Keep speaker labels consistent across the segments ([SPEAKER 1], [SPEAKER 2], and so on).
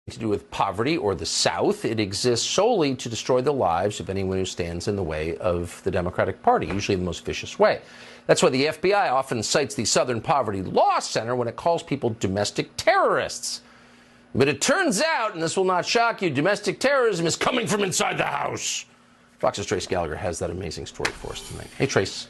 [SPEAKER 1] to do with poverty or the South. It exists solely to destroy the lives of anyone who stands in the way of the Democratic Party, usually in the most vicious way. That's why the FBI often cites the Southern Poverty Law Center when it calls people domestic terrorists. But it turns out, and this will not shock you, domestic terrorism is coming from inside the house. Fox's Trace Gallagher has that amazing story for us tonight. Hey, Trace.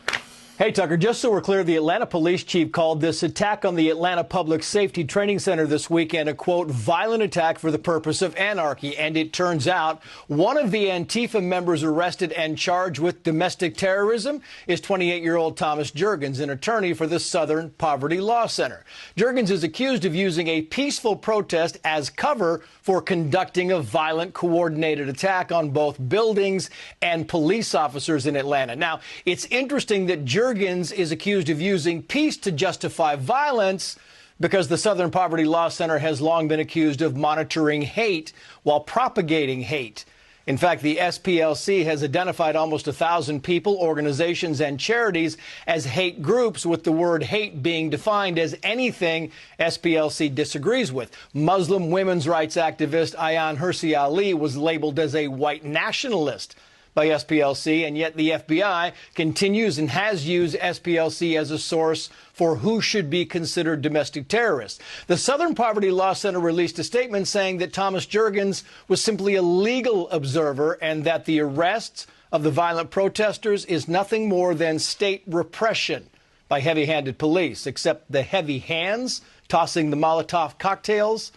[SPEAKER 2] Hey, Tucker, just so we're clear, the Atlanta police chief called this attack on the Atlanta Public Safety Training Center this weekend a, quote, violent attack for the purpose of anarchy. And it turns out one of the Antifa members arrested and charged with domestic terrorism is 28-year-old Thomas Jurgens, an attorney for the Southern Poverty Law Center. Jurgens is accused of using a peaceful protest as cover for conducting a violent, coordinated attack on both buildings and police officers in Atlanta. Now, it's interesting that Jurgens is accused of using peace to justify violence because the Southern Poverty Law Center has long been accused of monitoring hate while propagating hate. In fact, the SPLC has identified almost 1,000 people, organizations, and charities as hate groups, with the word hate being defined as anything SPLC disagrees with. Muslim women's rights activist Ayaan Hirsi Ali was labeled as a white nationalist by SPLC, and yet the FBI continues and has used SPLC as a source for who should be considered domestic terrorists. The Southern Poverty Law Center released a statement saying that Thomas Jurgens was simply a legal observer and that the arrests of the violent protesters is nothing more than state repression by heavy-handed police, except the heavy hands tossing the Molotov cocktails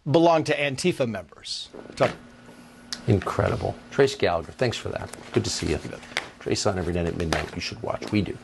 [SPEAKER 2] belong to Antifa members.
[SPEAKER 1] Incredible. Trace Gallagher, thanks for that. Good to see you. Trace on every night at midnight. You should watch. We do.